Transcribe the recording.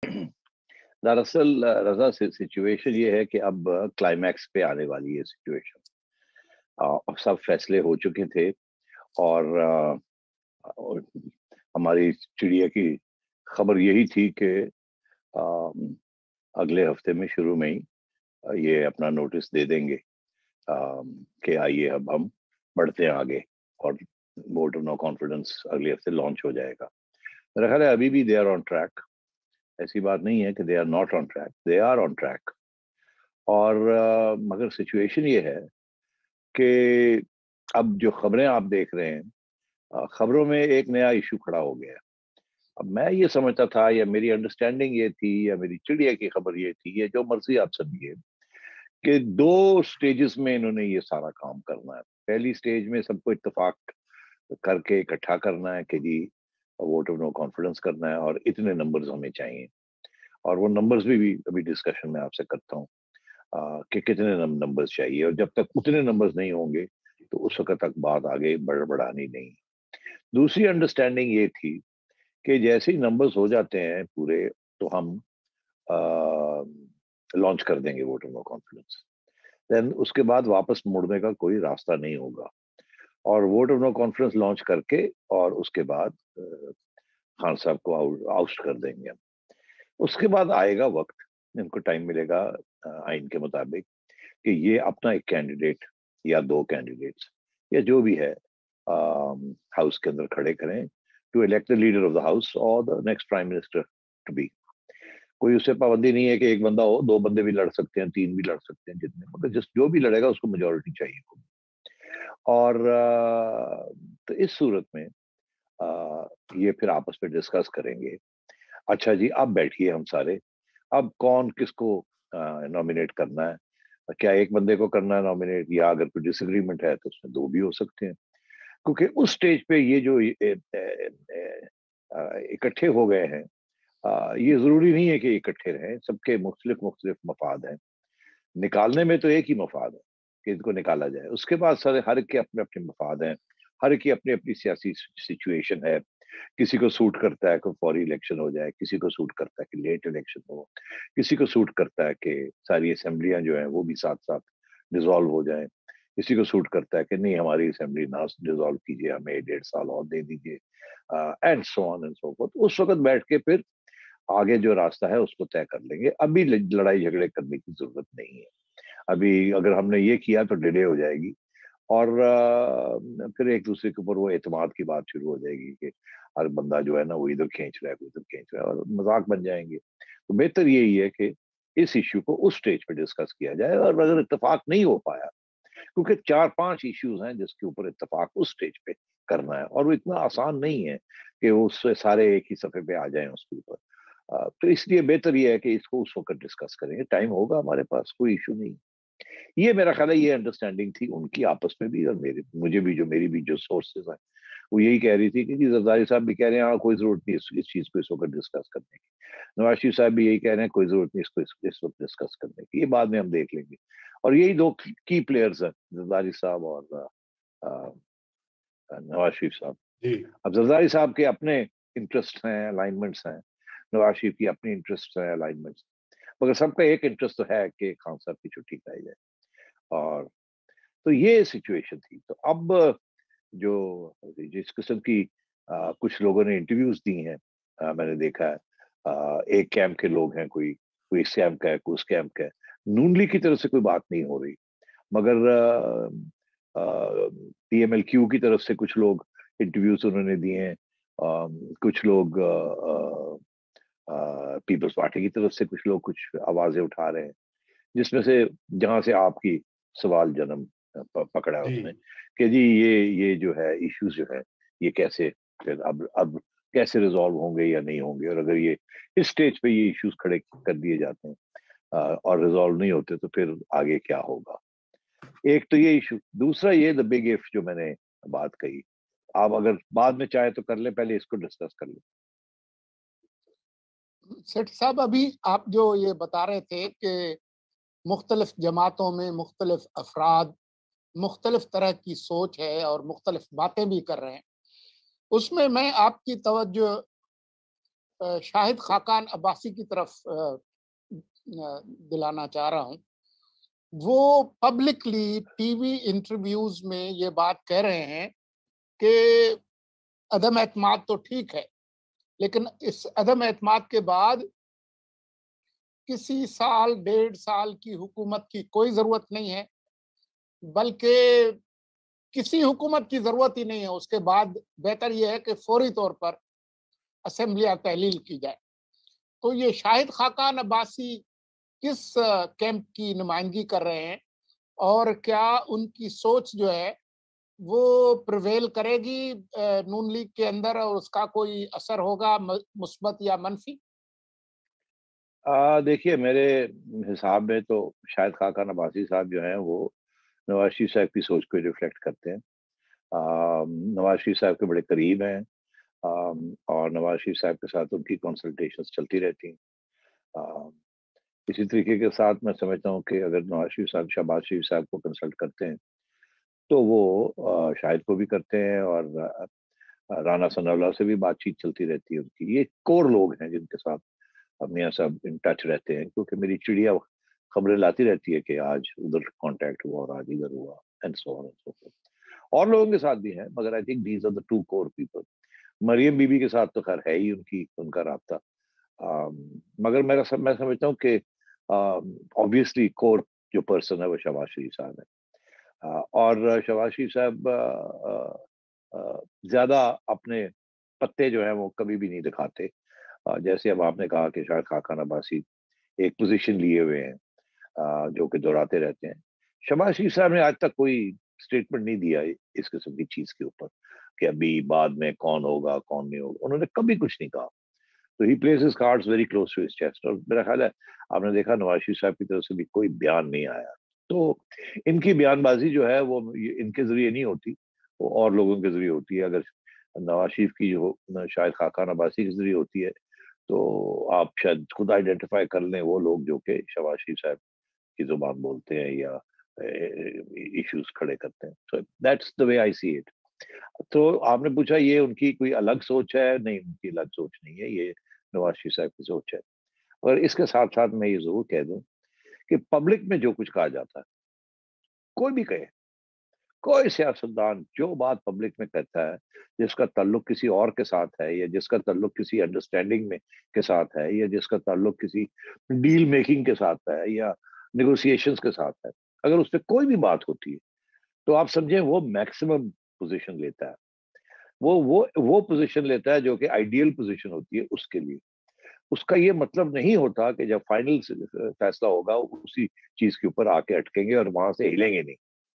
दरअसल रज़ा सिचुएशन ये है कि अब क्लाइमैक्स पे आने वाली है सिचुएशन। अब सब फैसले हो चुके थे और और हमारी चिड़िया की खबर यही थी कि अगले हफ्ते में शुरू में ही ये अपना नोटिस दे देंगे कि आइए अब हम बढ़ते हैं आगे और वोट ऑफ नो कॉन्फिडेंस अगले हफ्ते लॉन्च हो जाएगा। मेरा ख्याल है अभी भी दे आर ऑन ट्रैक। ऐसी बात नहीं है कि they are not on track, they are on track. और मगर सिचुएशन ये है कि अब जो खबरें आप देख रहे हैं, खबरों में एक नया इशू खड़ा हो गया है। अब मैं ये समझता था या मेरी अंडरस्टैंडिंग ये थी या मेरी चिड़िया की खबर ये थी, ये जो मर्जी आप समझिए, कि दो स्टेजेस में इन्होंने ये सारा काम करना है। पहली स्टेज में सबको इत्तेफाक करके इकट्ठा करना है कि जी वोट ऑफ नो कॉन्फिडेंस करना है और इतने नंबर्स हमें चाहिए। और वो नंबर्स भी अभी डिस्कशन में आपसे करता हूँ कि कितने नंबर्स चाहिए, और जब तक उतने नंबर्स नहीं होंगे तो उस वक्त तक बात आगे बढ़ानी नहीं। दूसरी अंडरस्टैंडिंग ये थी कि जैसे ही नंबर्स हो जाते हैं पूरे तो हम लॉन्च कर देंगे vote of no confidence. Then उसके बाद वापस मुड़ने का कोई रास्ता नहीं होगा और vote of no confidence launch करके और उसके बाद खान साहब को आउस्ट कर देंगे हम। उसके बाद आएगा वक्त, इनको टाइम मिलेगा आइन के मुताबिक कि ये अपना एक कैंडिडेट या दो कैंडिडेट्स या जो भी है हाउस के अंदर खड़े करें to elect the leader of the house और the next prime minister to be. कोई उससे पाबंदी नहीं है कि एक बंदा हो, दो बंदे भी लड़ सकते हैं, तीन भी लड़ सकते हैं, जितने, मगर जिस जो भी लड़ेगा उसको मेजोरिटी चाहिए। और तो इस सूरत में ये फिर आपस में डिस्कस करेंगे। अच्छा जी, अब बैठिए हम सारे, अब कौन किसको नॉमिनेट करना है। क्या एक बंदे को करना है नॉमिनेट, या अगर कोई डिसएग्रीमेंट है तो उसमें दो भी हो सकते हैं। क्योंकि उस स्टेज पे ये जो इकट्ठे हो गए हैं, ये जरूरी नहीं है कि इकट्ठे रहें, सबके मुख्तलिफ मुख्तलिफ मफाद हैं। निकालने में तो एक ही मफाद है कि इनको निकाला जाए, उसके बाद सारे हर के अपने अपने मफाद हैं, हर की अपनी अपनी सियासी सिचुएशन है। किसी को सूट करता है कि फौरी इलेक्शन हो जाए, किसी को सूट करता है कि लेट इलेक्शन हो, किसी को सूट करता है कि सारी असेंबलियां जो हैं वो भी साथ साथ डिसॉल्व हो जाएं, किसी को सूट करता है कि नहीं हमारी असेंबली ना डिसॉल्व कीजिए, हमें 1.5 साल और दे दीजिए, and so on and so fourth. उस वक्त बैठ के फिर आगे जो रास्ता है उसको तय कर लेंगे। अभी लड़ाई झगड़े करने की जरूरत नहीं है। अभी अगर हमने ये किया तो डिले हो जाएगी और फिर एक दूसरे के ऊपर वो एतमाद की बात शुरू हो जाएगी कि हर बंदा जो है ना वो इधर खींच रहा है, वो इधर खींच रहा है, और मजाक बन जाएंगे। तो बेहतर यही है कि इस इश्यू को उस स्टेज पे डिस्कस किया जाए, और अगर इत्तेफाक नहीं हो पाया, क्योंकि 4-5 इश्यूज हैं जिसके ऊपर इत्तेफाक उस स्टेज पे करना है, और वो इतना आसान नहीं है कि उससे सारे एक ही सफे पे आ जाएं उसके ऊपर। तो इसलिए बेहतर ये है कि इसको उस वक्त डिस्कस करेंगे, टाइम होगा हमारे पास, कोई इशू नहीं। ये मेरा ख्याल है ये अंडरस्टैंडिंग थी उनकी आपस में भी और मेरी, मुझे भी, जो मेरी भी जो सोर्सेज हैं वो यही कह रही थी कि जी जरदारी साहब भी कह रहे हैं हाँ कोई जरूरत नहीं इस चीज को इस वक्त डिस्कस करने की, नवाज शरीफ साहब भी यही कह रहे हैं कोई जरूरत नहीं इसको इस वक्त डिस्कस करने की, ये बाद में हम देख लेंगे। और यही दो की प्लेयर्स हैं, जरदारी साहब और नवाज शरीफ साहब। जी अब जरदारी साहब के अपने इंटरेस्ट हैं, अलाइनमेंट्स हैं, नवाज शरीफ की अपनी इंटरेस्ट है, अलाइनमेंट्स, मगर सबका एक इंटरेस्ट तो है कि खान साहब की छुट्टी कराई जाए। और तो ये सिचुएशन थी। तो अब जो जिस किस्म की कुछ लोगों ने इंटरव्यूज दी हैं, मैंने देखा है, एक कैंप के लोग हैं, कोई कोई इस कैंप का है, कोई उस कैंप का है। नून लीग की तरफ से कोई बात नहीं हो रही, मगर पीएमएलक्यू की तरफ से कुछ लोग इंटरव्यूज उन्होंने दिए हैं, कुछ लोग पीपल्स पार्टी की तरफ से कुछ लोग कुछ आवाजें उठा रहे हैं, जिसमें से जहां से आपकी सवाल जन्म पकड़ा है जी उसने, कि जी ये जो है इश्यूज जो है ये कैसे फिर अब कैसे रिजॉल्व होंगे या नहीं होंगे, और अगर ये इस स्टेज पे ये इश्यूज खड़े कर दिए जाते हैं और रिजॉल्व नहीं होते तो फिर आगे क्या होगा। एक तो ये इशू, दूसरा ये द बिग इफ जो मैंने बात कही। आप अगर बाद में चाहे तो कर ले, पहले इसको डिस्कस कर ले। सेठ साहब, अभी आप जो ये बता रहे थे कि मुख्तलिफ जमातों में मुख्तलिफ अफराद मुख्तलिफ तरह की सोच है और मुख्तलिफ बातें भी कर रहे हैं, उसमें मैं आपकी तवज्जो شاہد خاقان عباسی کی طرف دلانا چاہ رہا ہوں. وہ پبلکلی ٹی وی انٹرویوز میں یہ بات کہہ رہے ہیں کہ عدم اعتماد تو ٹھیک ہے، لیکن اس عدم اعتماد کے بعد کسی سال 1.5 سال کی حکومت کی کوئی ضرورت نہیں ہے، بلکہ کسی حکومت کی ضرورت ہی نہیں ہے. اس کے بعد بہتر یہ ہے کہ فوری طور پر اسمبلیاں تحلیل کی جائے. تو یہ شاہد خاقان عباسی کس کیمپ کی نمائندگی کر رہے ہیں، اور کیا ان کی سوچ جو ہے وہ پریویل کرے گی نون لیگ کے اندر، اور اس کا کوئی اثر ہوگا مثبت یا منفی؟ دیکھیے میرے حساب میں تو شاہد خاقان عباسی صاحب جو ہیں وہ نواز شریف صاحب کی سوچ کو ریفلیکٹ کرتے ہیں. نواز شریف صاحب کے بڑے قریب ہیں، اور نواز شریف صاحب کے ساتھ ان کی کنسلٹیشنز چلتی رہتی ہیں. اسی طریقے کے ساتھ میں سمجھتا ہوں کہ اگر نواز شریف صاحب شہباز شریف صاحب کو کنسلٹ کرتے ہیں تو وہ شاہد کو بھی کرتے ہیں، اور رانا ثناء اللہ سے بھی بات چیت چلتی رہتی ہے ان کی. یہ کور لوگ ہیں جن کے ساتھ میاں صاحب ان ٹچ رہتے ہیں، کیونکہ میری چڑیا خبریں لاتی رہتی ہے کہ آج ادھر کانٹیکٹ ہوا اور آج ادھر ہوا and so on and so forth. اور لوگوں کے ساتھ بھی ہیں، مگر I think these are the two core people. Maryam Bibi کے ساتھ تو خیر ہے ہی ان کا رابطہ، مگر میں سمجھتا ہوں کہ آبویسلی کور جو پرسن ہے وہ شہباز شریف صاحب ہے. اور شہباز شریف صاحب زیادہ اپنے پتے جو ہیں وہ کبھی بھی نہیں دکھاتے. جیسے اب آپ نے کہا کہ شاید خاقان عباسی ایک پوزیشن لیے ہوئے ہیں جو کہ دہراتے رہتے ہیں. شہباز شریف صاحب نے آج تک کوئی اسٹیٹمنٹ نہیں دیا اس قسم کی چیز کے اوپر کہ ابھی بعد میں کون ہوگا کون نہیں ہوگا. انہوں نے کبھی کچھ نہیں کہا. تو he plays his cards very close to his chest. اور میرا خیال ہے آپ نے دیکھا نواز شریف صاحب کی طرف سے بھی کوئی بیان نہیں آیا. تو ان کی بیان بازی جو ہے وہ ان کے ذریعے نہیں ہوتی، وہ اور لوگوں کے ذریعے ہوتی ہے. اگر نواز شریف کی جو شاید خاقان عباسی کے ذریعے ہوتی ہے تو آپ شاید خود آئیڈینٹیفائی کر لیں وہ لوگ جو کہ شہباز شریف صاحب کی زبان بولتے ہیں یا ایشوز کھڑے کرتے ہیں. So that's the way I see it. تو آپ نے پوچھا یہ ان کی کوئی الگ سوچ ہے؟ نہیں، ان کی الگ سوچ نہیں ہے، یہ نواز شریف صاحب کی سوچ ہے. اور اس کے ساتھ ساتھ میں یہ ضرور کہہ دوں کہ پبلک میں جو کچھ کہا جاتا ہے، کوئی بھی کہے، کوئی سیاستدان جو بات پبلک میں کہتا ہے جس کا تعلق کسی اور کے ساتھ ہے، یا جس کا تعلق کسی انڈرسٹینڈنگ میں کے ساتھ ہے، یا جس کا تعلق کسی ڈیل میکنگ کے ساتھ ہے یا نیگوسیشنز کے ساتھ ہے، اگر اس پہ کوئی بھی بات ہوتی ہے تو آپ سمجھیں وہ میکسیمم پوزیشن لیتا ہے. وہ پوزیشن لیتا ہے جو کہ آئیڈیل پوزیشن ہوتی ہے اس کے لیے. اس کا یہ مطلب نہیں ہوتا کہ جب فائنل فیصلہ ہوگا اسی چیز کے اوپر آ کے اٹکیں گے اور وہاں سے ہلیں گے نہیں.